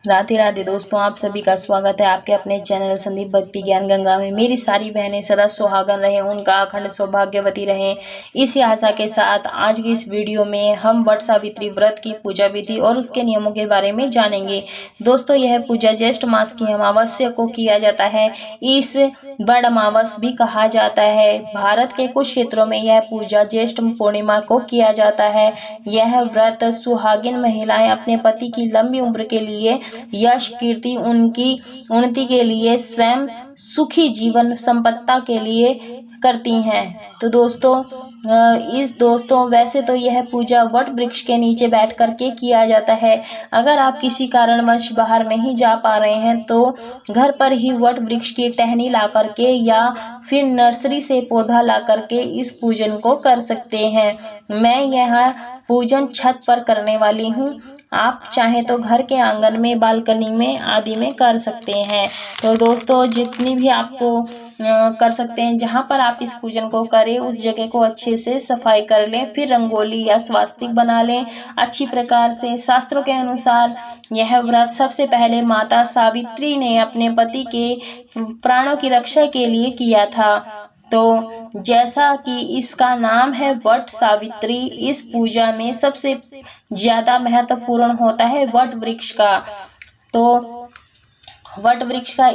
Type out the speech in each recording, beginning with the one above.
राधे राधे दोस्तों, आप सभी का स्वागत है आपके अपने चैनल संदीप भक्ति ज्ञान गंगा में। मेरी सारी बहनें सदा सुहागन रहें, उनका अखंड सौभाग्यवती रहें, इसी आशा के साथ आज की इस वीडियो में हम वट सावित्री व्रत की पूजा विधि और उसके नियमों के बारे में जानेंगे। दोस्तों, यह पूजा ज्येष्ठ मास की अमावस्या को किया जाता है। इस बड़ अमावस भी कहा जाता है। भारत के कुछ क्षेत्रों में यह पूजा ज्येष्ठ पूर्णिमा को किया जाता है। यह व्रत सुहागिन महिलाएं अपने पति की लंबी उम्र के लिए, यश कीर्ति उनकी उन्नति के लिए, स्वयं सुखी जीवन संपत्ति के लिए करती हैं। तो दोस्तों वैसे तो यह पूजा वट वृक्ष के नीचे बैठ करके किया जाता है। अगर आप किसी कारणवश बाहर नहीं जा पा रहे हैं तो घर पर ही वट वृक्ष की टहनी ला करके या फिर नर्सरी से पौधा ला करके इस पूजन को कर सकते हैं। मैं यह पूजन छत पर करने वाली हूँ। आप चाहें तो घर के आंगन में, बालकनी में आदि में कर सकते हैं। तो दोस्तों, जितनी भी आपको कर सकते हैं, जहाँ पर आप इस पूजन को करें उस जगह को अच्छे से सफाई कर लें, फिर रंगोली या स्वास्तिक बना लें अच्छी प्रकार से। शास्त्रों के अनुसार यह व्रत सबसे पहले माता सावित्री ने अपने पति के प्राणों की रक्षा के लिए किया था। तो जैसा कि इसका नाम है वट सावित्री, इस पूजा में सबसे ज्यादा महत्वपूर्ण होता है वट वृक्ष का। तो वट वृक्ष का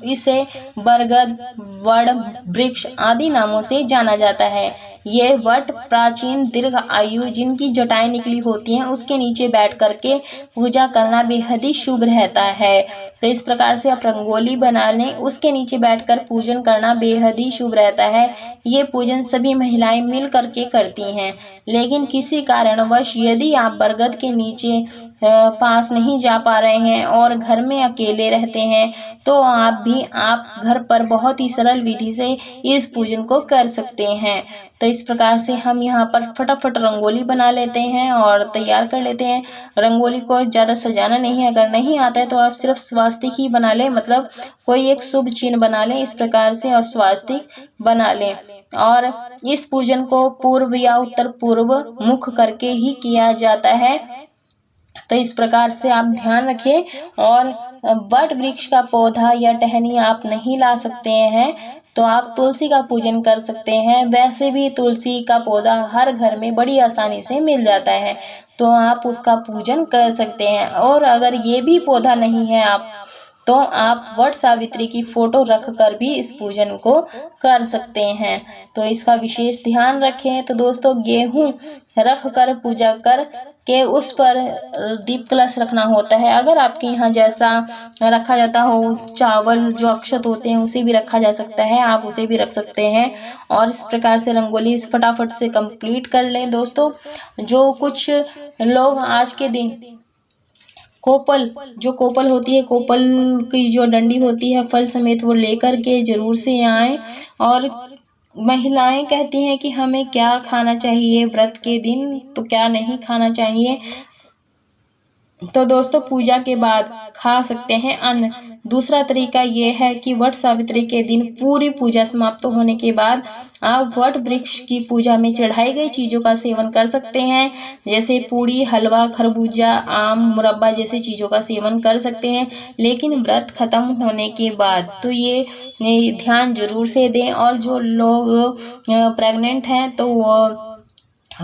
इसे बरगद, वड वृक्ष आदि नामों से जाना जाता है। ये वट प्राचीन दीर्घ आयु जिनकी जटाएं निकली होती हैं उसके नीचे बैठ करके पूजा करना बेहद ही शुभ रहता है। तो इस प्रकार से आप रंगोली बना लें, उसके नीचे बैठकर पूजन करना बेहद ही शुभ रहता है। ये पूजन सभी महिलाएं मिल करके करती हैं, लेकिन किसी कारणवश यदि आप बरगद के नीचे पास नहीं जा पा रहे हैं और घर में अकेले रहते हैं तो आप घर पर बहुत ही सरल विधि से इस पूजन को कर सकते हैं। तो इस प्रकार से हम यहाँ पर फटाफट रंगोली बना लेते हैं और तैयार कर लेते हैं। रंगोली को ज़्यादा सजाना नहीं है, अगर नहीं आता है तो आप सिर्फ स्वास्तिक ही बना लें, मतलब कोई एक शुभ चिन्ह बना लें इस प्रकार से और स्वास्तिक बना लें। और इस पूजन को पूर्व या उत्तर पूर्व मुख करके ही किया जाता है। तो इस प्रकार से आप ध्यान रखें। और वट वृक्ष का पौधा या टहनी आप नहीं ला सकते हैं तो आप तुलसी का पूजन कर सकते हैं। वैसे भी तुलसी का पौधा हर घर में बड़ी आसानी से मिल जाता है, तो आप उसका पूजन कर सकते हैं। और अगर ये भी पौधा नहीं है तो आप वट सावित्री की फोटो रख कर भी इस पूजन को कर सकते हैं। तो इसका विशेष ध्यान रखें। तो दोस्तों, गेहूं रख कर पूजा कर के उस पर दीप कलश रखना होता है। अगर आपके यहाँ जैसा रखा जाता हो, उस चावल जो अक्षत होते हैं उसे भी रखा जा सकता है, आप उसे भी रख सकते हैं। और इस प्रकार से रंगोली फटाफट से कंप्लीट कर लें। दोस्तों, जो कुछ लोग आज के दिन कोपल होती है, कोपल की जो डंडी होती है फल समेत, वो लेकर के जरूर से आए। और महिलाएं कहती हैं कि हमें क्या खाना चाहिए व्रत के दिन, तो क्या नहीं खाना चाहिए। तो दोस्तों, पूजा के बाद खा सकते हैं अन्न। दूसरा तरीका ये है कि वट सावित्री के दिन पूरी पूजा समाप्त होने के बाद आप वट वृक्ष की पूजा में चढ़ाई गई चीजों का सेवन कर सकते हैं, जैसे पूड़ी, हलवा, खरबूजा, आम, मुरब्बा जैसी चीजों का सेवन कर सकते हैं, लेकिन व्रत खत्म होने के बाद। तो ये ध्यान जरूर से दें। और जो लोग प्रेग्नेंट हैं तो वो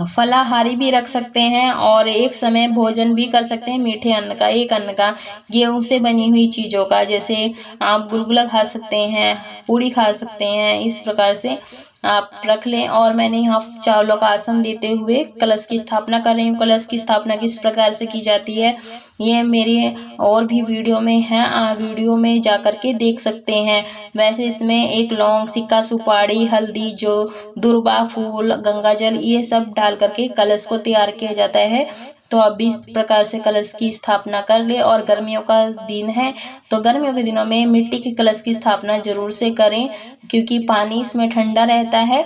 फलाहारी भी रख सकते हैं और एक समय भोजन भी कर सकते हैं मीठे अन्न का, एक अन्न का, गेहूं से बनी हुई चीज़ों का, जैसे आप गुलगुला खा सकते हैं, पूड़ी खा सकते हैं। इस प्रकार से आप रख लें। और मैंने यहाँ चावलों का आसन देते हुए कलश की स्थापना कर रही हूँ। कलश की स्थापना किस प्रकार से की जाती है ये मेरी और भी वीडियो में है, वीडियो में जा कर के देख सकते हैं। वैसे इसमें एक लौंग, सिक्का, सुपारी, हल्दी, जो दुर्वा फूल, गंगा जल, ये सब डाल करके कलश को तैयार किया जाता है। तो आप भी इस प्रकार से कलश की स्थापना कर ले। और गर्मियों का दिन है तो गर्मियों के दिनों में मिट्टी के कलश की स्थापना जरूर से करें, क्योंकि पानी इसमें ठंडा रहता है।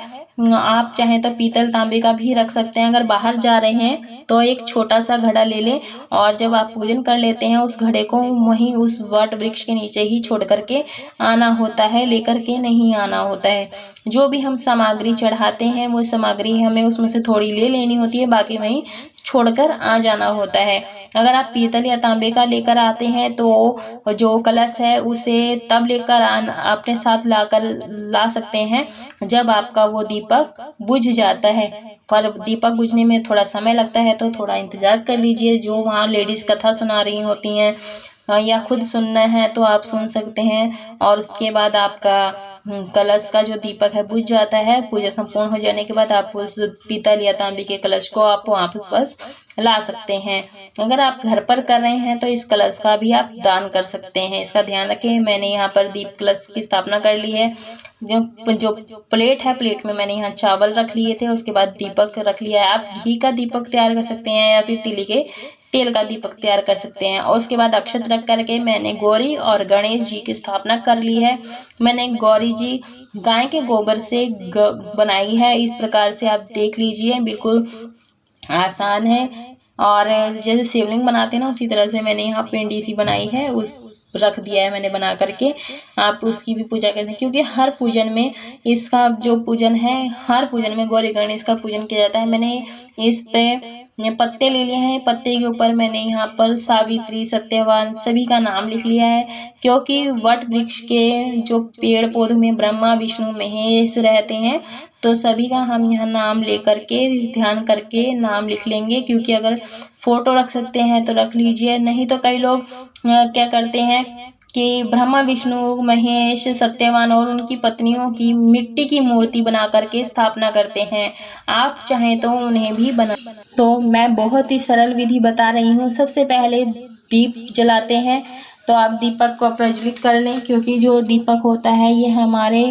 आप चाहें तो पीतल, तांबे का भी रख सकते हैं। अगर बाहर जा रहे हैं तो एक छोटा सा घड़ा ले लें और जब आप पूजन कर लेते हैं उस घड़े को वहीं उस वट वृक्ष के नीचे ही छोड़ करके आना होता है, लेकर के नहीं आना होता है। जो भी हम सामग्री चढ़ाते हैं वो सामग्री हमें उसमें से थोड़ी ले लेनी होती है, बाकी वहीं छोड़कर आ जाना होता है। अगर आप पीतल या तांबे का लेकर आते हैं तो जो कलश है उसे तब लेकर अपने साथ ला सकते हैं जब आपका वो दीपक बुझ जाता है। पर दीपक बुझने में थोड़ा समय लगता है तो थोड़ा इंतजार कर लीजिए। जो वहाँ लेडीज कथा सुना रही होती हैं या खुद सुनना है तो आप सुन सकते हैं। और उसके बाद आपका कलश का जो दीपक है बुझ जाता है। पूजा संपूर्ण हो जाने के बाद आप उस पीतल या तांबे के कलश को आप वापस बस ला सकते हैं। अगर आप घर पर कर रहे हैं तो इस कलश का भी आप दान कर सकते हैं। इसका ध्यान रखें। मैंने यहाँ पर दीप कलश की स्थापना कर ली है। जो प्लेट है, प्लेट में मैंने यहाँ चावल रख लिए थे, उसके बाद दीपक रख लिया है। आप घी का दीपक तैयार कर सकते हैं या फिर तिल के तेल का दीपक तैयार कर सकते हैं। और उसके बाद अक्षत रख करके मैंने गौरी और गणेश जी की स्थापना कर ली है। मैंने गौरी जी गाय के गोबर से बनाई है। इस प्रकार से आप देख लीजिए, बिल्कुल आसान है। और जैसे शिवलिंग बनाते हैं ना, उसी तरह से मैंने यहाँ पिंडी सी बनाई है, उस रख दिया है मैंने बना करके। आप उसकी भी पूजा करते हैं क्योंकि हर पूजन में इसका जो पूजन है, हर पूजन में गौरी गणेश का पूजन किया जाता है। मैंने इस पे पत्ते ले लिए हैं। पत्ते के ऊपर मैंने यहाँ पर सावित्री, सत्यवान सभी का नाम लिख लिया है क्योंकि वट वृक्ष के जो पेड़ पौधों में ब्रह्मा विष्णु महेश रहते हैं तो सभी का हम यहाँ नाम लेकर के ध्यान करके नाम लिख लेंगे। क्योंकि अगर फोटो रख सकते हैं तो रख लीजिए, नहीं तो कई लोग क्या करते हैं कि ब्रह्मा विष्णु महेश सत्यवान और उनकी पत्नियों की मिट्टी की मूर्ति बना करके स्थापना करते हैं। आप चाहें तो उन्हें भी बना। तो मैं बहुत ही सरल विधि बता रही हूँ। सबसे पहले दीप जलाते हैं तो आप दीपक को प्रज्वलित कर लें क्योंकि जो दीपक होता है ये हमारे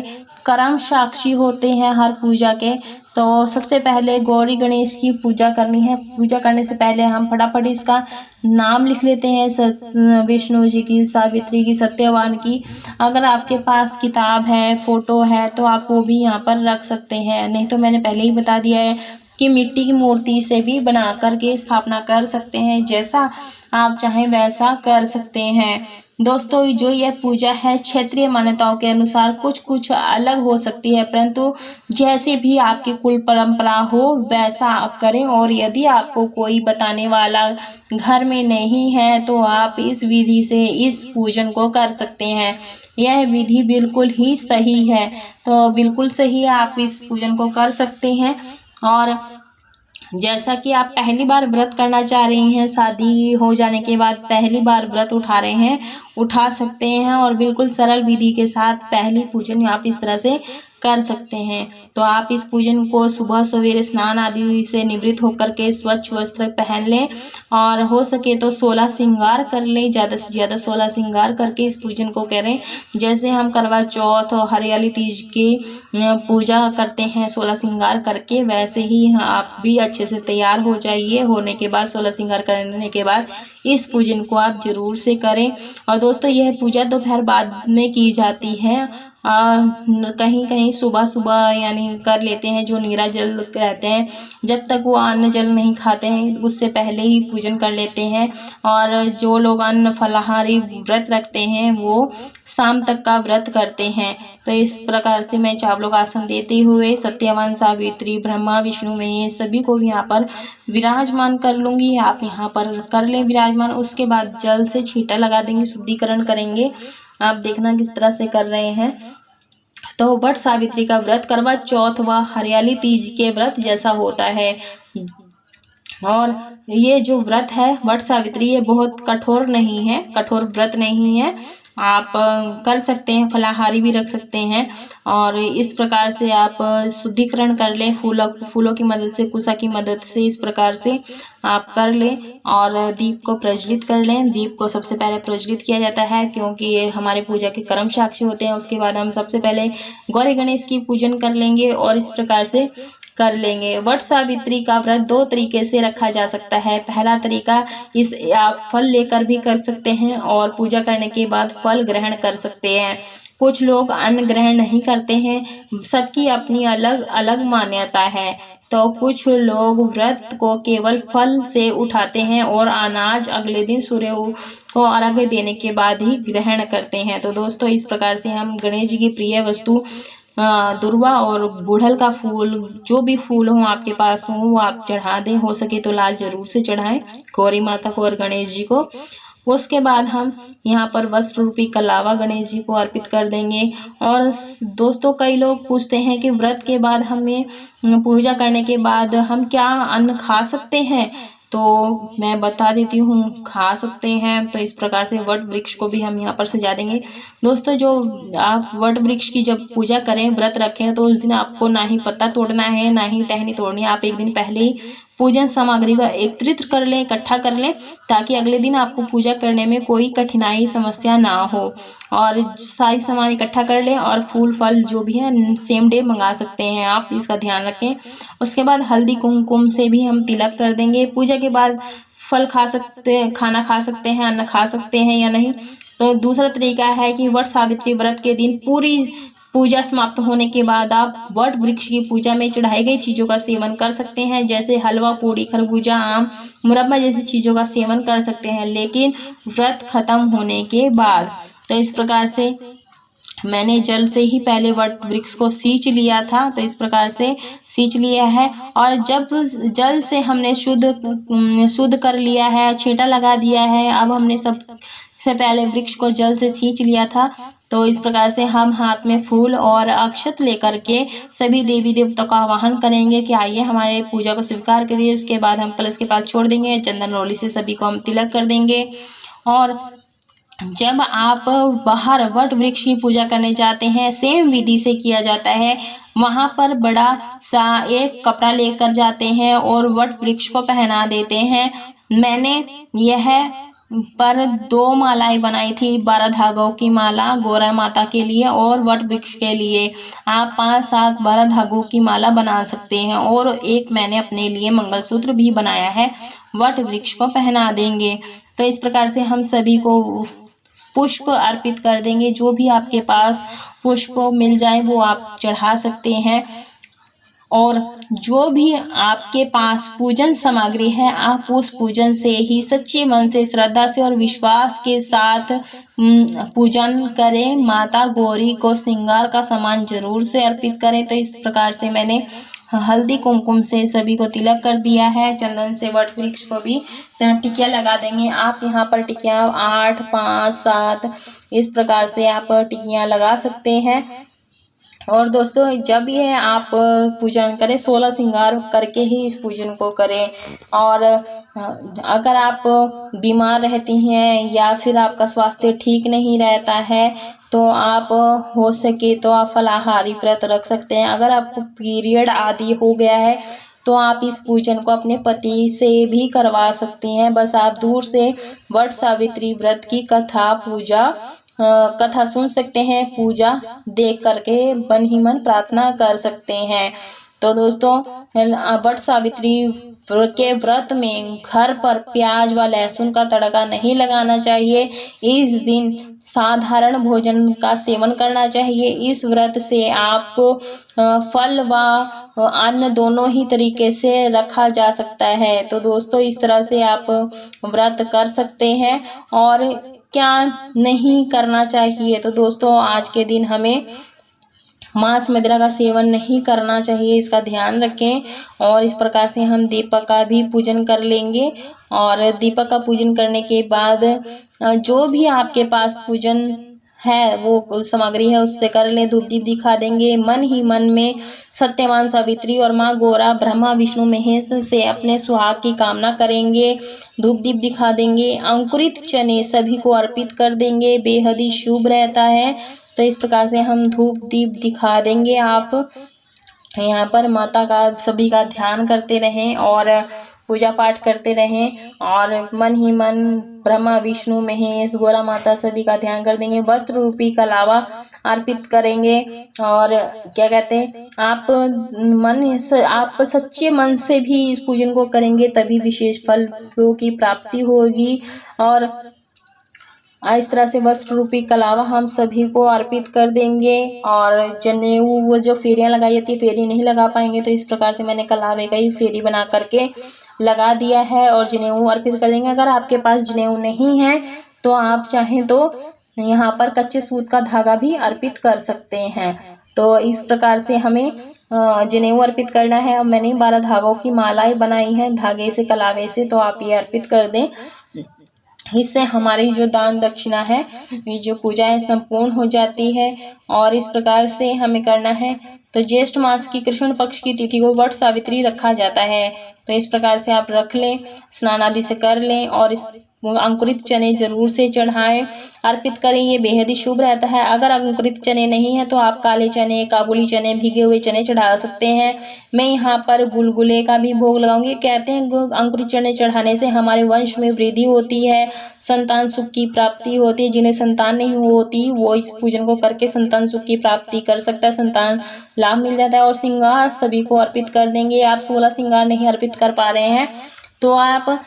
कर्म साक्षी होते हैं हर पूजा के। तो सबसे पहले गौरी गणेश की पूजा करनी है। पूजा करने से पहले हम फटाफट इसका नाम लिख लेते हैं, विष्णु जी की, सावित्री की, सत्यवान की। अगर आपके पास किताब है, फोटो है तो आप वो भी यहाँ पर रख सकते हैं, नहीं तो मैंने पहले ही बता दिया है कि मिट्टी की मूर्ति से भी बना करके स्थापना कर सकते हैं। जैसा आप चाहें वैसा कर सकते हैं। दोस्तों, जो यह पूजा है क्षेत्रीय मान्यताओं के अनुसार कुछ कुछ अलग हो सकती है, परंतु जैसे भी आपकी कुल परंपरा हो वैसा आप करें। और यदि आपको कोई बताने वाला घर में नहीं है तो आप इस विधि से इस पूजन को कर सकते हैं। यह विधि बिल्कुल ही सही है, तो बिल्कुल सही है, आप इस पूजन को कर सकते हैं। और जैसा कि आप पहली बार व्रत करना चाह रही हैं, शादी हो जाने के बाद पहली बार व्रत उठा रहे हैं, उठा सकते हैं और बिल्कुल सरल विधि के साथ पहली पूजन आप इस तरह से कर सकते हैं। तो आप इस पूजन को सुबह सवेरे स्नान आदि से निवृत्त होकर के स्वच्छ वस्त्र पहन लें और हो सके तो 16 श्रृंगार कर लें, ज़्यादा से ज़्यादा 16 श्रृंगार करके इस पूजन को करें। जैसे हम करवा चौथ और हरियाली तीज की पूजा करते हैं 16 श्रृंगार करके, वैसे ही आप भी अच्छे से तैयार हो जाइए। होने के बाद 16 श्रृंगार करने के बाद इस पूजन को आप जरूर से करें। और दोस्तों, यह पूजा दोपहर बाद में की जाती है। कहीं कहीं सुबह सुबह यानी कर लेते हैं जो नीरा जल रहते हैं, जब तक वो अन्न जल नहीं खाते हैं उससे पहले ही पूजन कर लेते हैं। और जो लोग अन्न फलाहारी व्रत रखते हैं वो शाम तक का व्रत करते हैं। तो इस प्रकार से मैं चावलों का आसन देते हुए सत्यवान, सावित्री, ब्रह्मा विष्णु महेश सभी को भी यहाँ पर विराजमान कर लूँगी। आप यहाँ पर कर लें विराजमान। उसके बाद जल से छींटा लगा देंगे, शुद्धिकरण करेंगे। आप देखना किस तरह से कर रहे हैं। तो वट सावित्री का व्रत करवा चौथ व हरियाली तीज के व्रत जैसा होता है। और ये जो व्रत है वट सावित्री, ये बहुत कठोर नहीं है, कठोर व्रत नहीं है। आप कर सकते हैं, फलाहारी भी रख सकते हैं। और इस प्रकार से आप शुद्धिकरण कर लें फूलों की मदद से, कुशा की मदद से, इस प्रकार से आप कर लें। और दीप को प्रज्वलित कर लें। दीप को सबसे पहले प्रज्वलित किया जाता है क्योंकि ये हमारे पूजा के कर्म साक्षी होते हैं। उसके बाद हम सबसे पहले गौरी गणेश की पूजन कर लेंगे और इस प्रकार से कर लेंगे। वट सावित्री का व्रत 2 तरीके से रखा जा सकता है। पहला तरीका, इस आप फल लेकर भी कर सकते हैं और पूजा करने के बाद फल ग्रहण कर सकते हैं। कुछ लोग अन्न ग्रहण नहीं करते हैं, सबकी अपनी अलग अलग मान्यता है। तो कुछ लोग व्रत को केवल फल से उठाते हैं और अनाज अगले दिन सूर्य को अर्घ्य देने के बाद ही ग्रहण करते हैं। तो दोस्तों, इस प्रकार से हम गणेश जी की प्रिय वस्तु दुर्वा और गुड़हल का फूल, जो भी फूल हो आपके पास हो वो आप चढ़ा दें। हो सके तो लाल जरूर से चढ़ाएं गौरी माता को और गणेश जी को। उसके बाद हम यहाँ पर वस्त्र रूपी कलावा गणेश जी को अर्पित कर देंगे। और दोस्तों, कई लोग पूछते हैं कि व्रत के बाद हमें पूजा करने के बाद हम क्या अन्न खा सकते हैं, तो मैं बता देती हूँ, खा सकते हैं। तो इस प्रकार से वट वृक्ष को भी हम यहाँ पर सजा देंगे। दोस्तों, जो आप वट वृक्ष की जब पूजा करें, व्रत रखें, तो उस दिन आपको ना ही पत्ता तोड़ना है ना ही टहनी तोड़नी है। आप एक दिन पहले ही पूजन सामग्री को एकत्रित कर लें, इकट्ठा कर लें, ताकि अगले दिन आपको पूजा करने में कोई कठिनाई समस्या ना हो। और सारी सामान इकट्ठा कर लें और फूल फल जो भी है सेम डे मंगा सकते हैं आप, इसका ध्यान रखें। उसके बाद हल्दी कुमकुम से भी हम तिलक कर देंगे। पूजा के बाद फल खाना खा सकते हैं, अन्न खा सकते हैं या नहीं। तो दूसरा तरीका है कि वट सावित्री व्रत के दिन पूरी पूजा समाप्त होने के बाद आप वट वृक्ष की पूजा में चढ़ाई गई चीज़ों का सेवन कर सकते हैं, जैसे हलवा, पूड़ी, खरबूजा, आम, मुरब्बा जैसी चीज़ों का सेवन कर सकते हैं, लेकिन व्रत खत्म होने के बाद। तो इस प्रकार से मैंने जल से ही पहले वट वृक्ष को सींच लिया था, तो इस प्रकार से सींच लिया है। और जब जल से हमने शुद्ध कर लिया है, छींटा लगा दिया है, अब हमने सबसे पहले वृक्ष को जल से सींच लिया था। तो इस प्रकार से हम हाथ में फूल और अक्षत लेकर के सभी देवी देवताओं का आवाहन करेंगे कि आइए हमारे पूजा को स्वीकार करिए। उसके बाद हम कलश के पास छोड़ देंगे, चंदन रोली से सभी को हम तिलक कर देंगे। और जब आप बाहर वट वृक्ष की पूजा करने जाते हैं, सेम विधि से किया जाता है। वहां पर बड़ा सा एक कपड़ा लेकर जाते हैं और वट वृक्ष को पहना देते हैं। मैंने यह पर 2 मालाएं बनाई थी, 12 धागों की माला गौरा माता के लिए और वट वृक्ष के लिए। आप 5, 7, 12 धागों की माला बना सकते हैं। और एक मैंने अपने लिए मंगलसूत्र भी बनाया है, वट वृक्ष को पहना देंगे। तो इस प्रकार से हम सभी को पुष्प अर्पित कर देंगे। जो भी आपके पास पुष्प मिल जाए वो आप चढ़ा सकते हैं। और जो भी आपके पास पूजन सामग्री है, आप उस पूजन से ही सच्चे मन से, श्रद्धा से और विश्वास के साथ पूजन करें। माता गौरी को श्रृंगार का सामान जरूर से अर्पित करें। तो इस प्रकार से मैंने हल्दी कुमकुम से सभी को तिलक कर दिया है। चंदन से वट वृक्ष को भी टिकिया लगा देंगे। आप यहाँ पर टिकिया 8, 5, 7 इस प्रकार से आप टिकियाँ लगा सकते हैं। और दोस्तों, जब ये आप पूजन करें, 16 श्रृंगार करके ही इस पूजन को करें। और अगर आप बीमार रहती हैं या फिर आपका स्वास्थ्य ठीक नहीं रहता है, तो आप हो सके तो आप फलाहारी व्रत रख सकते हैं। अगर आपको पीरियड आदि हो गया है तो आप इस पूजन को अपने पति से भी करवा सकते हैं। बस आप दूर से वट सावित्री व्रत की कथा सुन सकते हैं, पूजा देख करके मन ही मन प्रार्थना कर सकते हैं। तो दोस्तों, वट सावित्री के व्रत में घर पर प्याज व लहसुन का तड़का नहीं लगाना चाहिए। इस दिन साधारण भोजन का सेवन करना चाहिए। इस व्रत से आपको फल व अन्न दोनों ही तरीके से रखा जा सकता है। तो दोस्तों, इस तरह से आप व्रत कर सकते हैं। और क्या नहीं करना चाहिए, तो दोस्तों, आज के दिन हमें मांस मदिरा का सेवन नहीं करना चाहिए, इसका ध्यान रखें। और इस प्रकार से हम दीपक का भी पूजन कर लेंगे। और दीपक का पूजन करने के बाद जो भी आपके पास पूजन है, वो सामग्री है, उससे कर लें। धूप दीप दिखा देंगे। मन ही मन में सत्यवान सावित्री और माँ गौरा, ब्रह्मा विष्णु महेश से अपने सुहाग की कामना करेंगे। धूप दीप दिखा देंगे। अंकुरित चने सभी को अर्पित कर देंगे, बेहद ही शुभ रहता है। तो इस प्रकार से हम धूप दीप दिखा देंगे। आप यहाँ पर माता का सभी का ध्यान करते रहें और पूजा पाठ करते रहें। और मन ही मन ब्रह्मा विष्णु महेश गौरा माता सभी का ध्यान कर देंगे। वस्त्र रूपी कलावा अर्पित करेंगे। और क्या कहते हैं, आप सच्चे मन से भी इस पूजन को करेंगे, तभी विशेष फलों की प्राप्ति होगी। और इस तरह से वस्त्र रूपी कलावा हम सभी को अर्पित कर देंगे। और जनेऊ, वो जो फेरियां लगाई जाती है, फेरी नहीं लगा पाएंगे, तो इस प्रकार से मैंने कलावे का ही फेरी बना करके लगा दिया है और जनेऊ अर्पित कर देंगे। अगर आपके पास जनेऊ नहीं है तो आप चाहें तो यहाँ पर कच्चे सूत का धागा भी अर्पित कर सकते हैं। तो इस प्रकार से हमें जनेऊ अर्पित करना है। अब मैंने 12 धागों की मालाएं बनाई हैं धागे से, कलावे से, तो आप ये अर्पित कर दें। इससे हमारी जो दान दक्षिणा है, ये जो पूजा है, संपूर्ण हो जाती है। और इस प्रकार से हमें करना है। तो ज्येष्ठ मास की कृष्ण पक्ष की तिथि को वट सावित्री रखा जाता है। तो इस प्रकार से आप रख लें, स्नान आदि से कर लें और इस अंकुरित चने जरूर से चढ़ाएं, अर्पित करें। ये बेहद ही शुभ रहता है। अगर अंकुरित चने नहीं है तो आप काले चने, काबुली चने, भीगे हुए चने चढ़ा सकते हैं। मैं यहाँ पर गुलगुले का भी भोग लगाऊंगी। कहते हैं अंकुरित चने चढ़ाने से हमारे वंश में वृद्धि होती है, संतान सुख की प्राप्ति होती है। जिन्हें संतान नहीं होती वो इस पूजन को करके संतान सुख की प्राप्ति कर सकता है, संतान लाभ मिल जाता है। और श्रृंगार सभी को अर्पित कर देंगे। आप 16 श्रृंगार नहीं अर्पित कर पा रहे हैं तो आप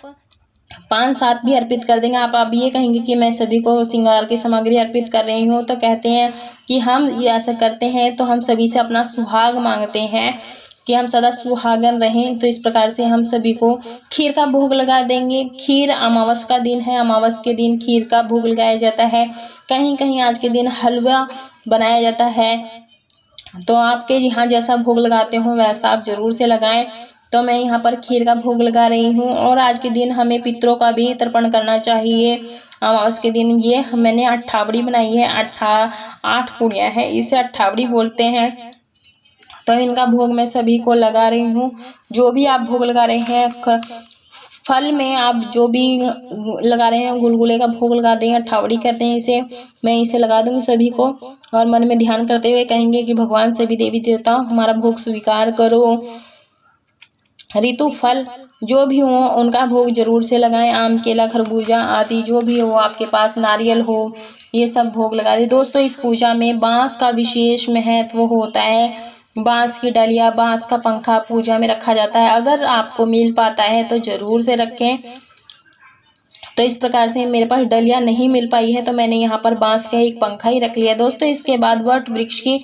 5-7 भी अर्पित कर देंगे। आप ये कहेंगे कि मैं सभी को श्रृंगार की सामग्री अर्पित कर रही हूँ, तो कहते हैं कि हम ये ऐसा करते हैं तो हम सभी से अपना सुहाग मांगते हैं कि हम सदा सुहागन रहें। तो इस प्रकार से हम सभी को खीर का भोग लगा देंगे। खीर अमावस का दिन है, अमावस के दिन खीर का भोग लगाया जाता है। कहीं कहीं आज के दिन हलवा बनाया जाता है। तो आपके यहाँ जैसा भोग लगाते हो वैसा आप जरूर से लगाएं। तो मैं यहाँ पर खीर का भोग लगा रही हूँ। और आज के दिन हमें पितरों का भी तर्पण करना चाहिए। अमावस के दिन ये मैंने अट्ठावड़ी बनाई है। 8 पूड़ियाँ हैं, इसे अट्ठावड़ी बोलते हैं। तो इनका भोग मैं सभी को लगा रही हूँ। जो भी आप भोग लगा रहे हैं, फल में आप जो भी लगा रहे हैं, गुलगुले का भोग लगा दें, अट्ठावड़ी कहते हैं इसे, मैं इसे लगा दूंगी सभी को। और मन में ध्यान करते हुए कहेंगे कि भगवान सभी देवी देवता हमारा भोग स्वीकार करो। ऋतु फल जो भी हो उनका भोग जरूर से लगाएं। आम, केला, खरबूजा आदि जो भी हो आपके पास, नारियल हो, ये सब भोग लगा दें। दोस्तों इस पूजा में बांस का विशेष महत्व होता है। बांस की डलिया, बांस का पंखा पूजा में रखा जाता है। अगर आपको मिल पाता है तो जरूर से रखें। तो इस प्रकार से मेरे पास डलिया नहीं मिल पाई है तो मैंने यहाँ पर बांस का एक पंखा ही रख लिया। दोस्तों इसके बाद वट वृक्ष की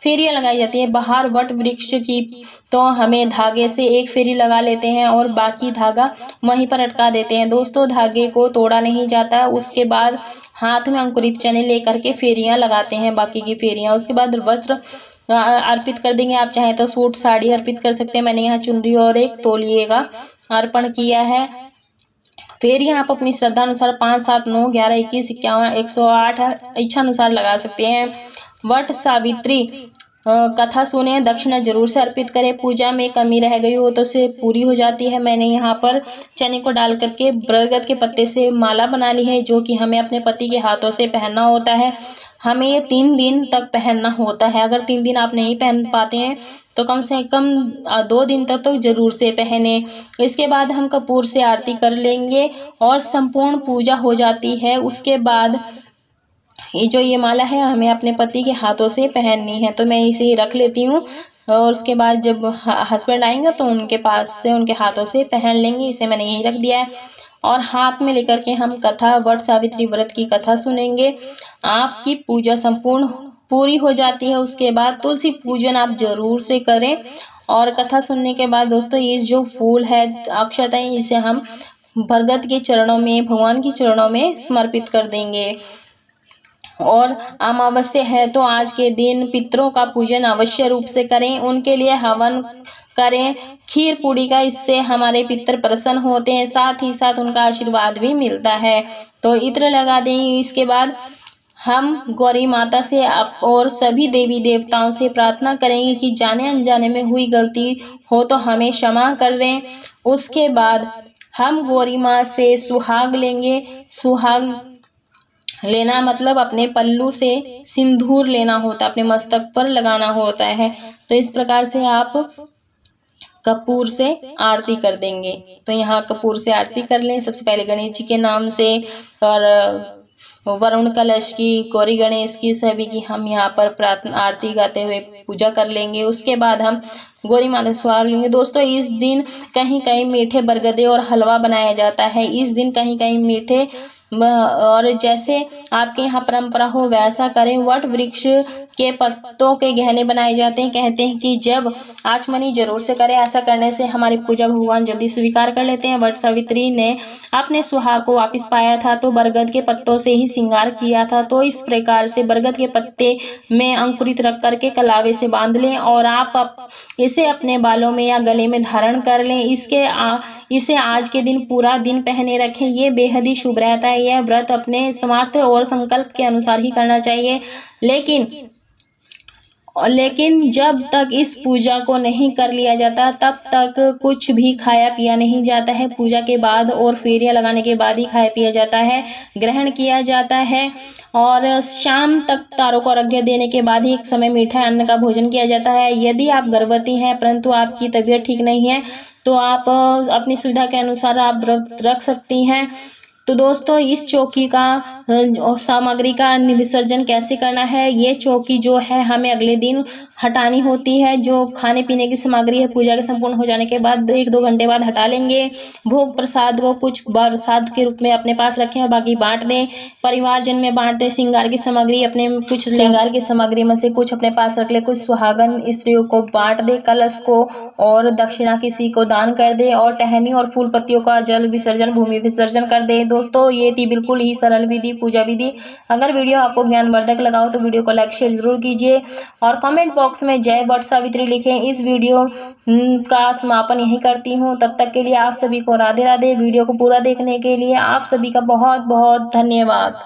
फेरियां लगाई जाती है। बाहर वट वृक्ष की तो हमें धागे से एक फेरी लगा लेते हैं और बाकी धागा वहीं पर अटका देते हैं। दोस्तों धागे को तोड़ा नहीं जाता। उसके बाद हाथ में अंकुरित चने लेकर के फेरियां लगाते हैं, बाकी की फेरियां। उसके बाद वस्त्र अर्पित कर देंगे। आप चाहें तो सूट साड़ी अर्पित कर सकते हैं। मैंने यहाँ चुनरी और एक तौलिए का अर्पण किया है। फिर यहाँ आप अपनी श्रद्धा अनुसार 5, 7, 9, 11, 21, 51, 108 इच्छा अनुसार लगा सकते हैं। वट सावित्री कथा सुने, दक्षिणा जरूर से अर्पित करें। पूजा में कमी रह गई हो तो उसे पूरी हो जाती है। मैंने यहाँ पर चने को डाल करके बरगद के पत्ते से माला बना ली है, जो कि हमें अपने पति के हाथों से पहनना होता है। हमें ये 3 दिन तक पहनना होता है। अगर 3 दिन आप नहीं पहन पाते हैं तो कम से कम 2 दिन तक तो जरूर से पहने। इसके बाद हम कपूर से आरती कर लेंगे और संपूर्ण पूजा हो जाती है। उसके बाद ये माला है हमें अपने पति के हाथों से पहननी है, तो मैं इसे ही रख लेती हूँ। और उसके बाद जब हस्बैंड आएंगे तो उनके पास से, उनके हाथों से पहन लेंगे। इसे मैंने यही रख दिया है। और हाथ में लेकर के हम कथा, वट सावित्री व्रत की कथा सुनेंगे। आपकी पूजा संपूर्ण पूरी हो जाती है। उसके बाद तुलसी पूजन आप जरूर से करें। और कथा सुनने के बाद दोस्तों ये जो फूल है, अक्षताएं, इसे हम बरगद के चरणों में, भगवान के चरणों में समर्पित कर देंगे। और अमावस्या है तो आज के दिन पितरों का पूजन अवश्य रूप से करें, उनके लिए हवन करें खीर पूड़ी का। इससे हमारे पितर प्रसन्न होते हैं, साथ ही साथ उनका आशीर्वाद भी मिलता है। तो इत्र लगा दें। इसके बाद हम गौरी माता से और सभी देवी देवताओं से प्रार्थना करेंगे कि जाने अनजाने में हुई गलती हो तो हमें क्षमा कर दें। उसके बाद हम गौरी माँ से सुहाग लेंगे। सुहाग लेना मतलब अपने पल्लू से सिंदूर लेना होता है, अपने मस्तक पर लगाना होता है। तो इस प्रकार से आप कपूर से आरती कर देंगे। तो यहाँ कपूर से आरती कर लें। सबसे पहले गणेश जी के नाम से, और वरुण कलश की, गौरी गणेश की, सभी की हम यहाँ पर प्रार्थना आरती गाते हुए पूजा कर लेंगे। उसके बाद हम गौरी माता सुहाग लेंगे। दोस्तों इस दिन कहीं कहीं मीठे बरगदे और हलवा बनाया जाता है। इस दिन कहीं कहीं मीठे, और जैसे आपके यहाँ परंपरा हो वैसा करें। वट वृक्ष के पत्तों के गहने बनाए जाते हैं। कहते हैं कि जब आचमनी जरूर से करें, ऐसा करने से हमारी पूजा भगवान जल्दी स्वीकार कर लेते हैं। वट सावित्री ने अपने सुहाग को वापस पाया था तो बरगद के पत्तों से ही श्रृंगार किया था। तो इस प्रकार से बरगद के पत्ते में अंकुरित रख करके कलावे से बांध लें और आप इसे अपने बालों में या गले में धारण कर लें। इसे आज के दिन पूरा दिन पहने रखें। ये बेहद ही शुभ रहता है। यह व्रत अपने सामर्थ्य और संकल्प के अनुसार ही करना चाहिए। लेकिन जब तक इस पूजा को नहीं कर लिया जाता तब तक कुछ भी खाया पिया नहीं जाता है। पूजा के बाद और फेरियां लगाने के बाद ही खाया पिया जाता है, ग्रहण किया जाता है। और शाम तक तारों को अर्घ्य देने के बाद ही एक समय मीठा अन्न का भोजन किया जाता है। यदि आप गर्भवती हैं परंतु आपकी तबीयत ठीक नहीं है तो आप अपनी सुविधा के अनुसार आप व्रत रख सकती हैं। तो दोस्तों, इस चौकी का सामग्री का विसर्जन कैसे करना है, ये चौकी जो है हमें अगले दिन हटानी होती है। जो खाने पीने की सामग्री है पूजा के संपूर्ण हो जाने के बाद 1-2 घंटे बाद हटा लेंगे। भोग प्रसाद को कुछ प्रसाद के रूप में अपने पास रखें और बाकी बांट दें, परिवारजन में बांट दें। श्रृंगार की सामग्री अपने कुछ श्रृंगार की सामग्री में से कुछ अपने पास रख ले, कुछ सुहागन स्त्रियों को बांट दे, कलश को और दक्षिणा किसी को दान कर दे और टहनी और फूल पत्तियों का जल विसर्जन भूमि विसर्जन कर दे। दोस्तों, ये थी बिल्कुल ही सरल विधि, पूजा विधि। अगर वीडियो आपको ज्ञानवर्धक लगा हो तो वीडियो को लाइक शेयर जरूर कीजिए और कमेंट बॉक्स में जय वट सावित्री लिखें। इस वीडियो का समापन यही करती हूँ। तब तक के लिए आप सभी को राधे राधे। वीडियो को पूरा देखने के लिए आप सभी का बहुत बहुत धन्यवाद।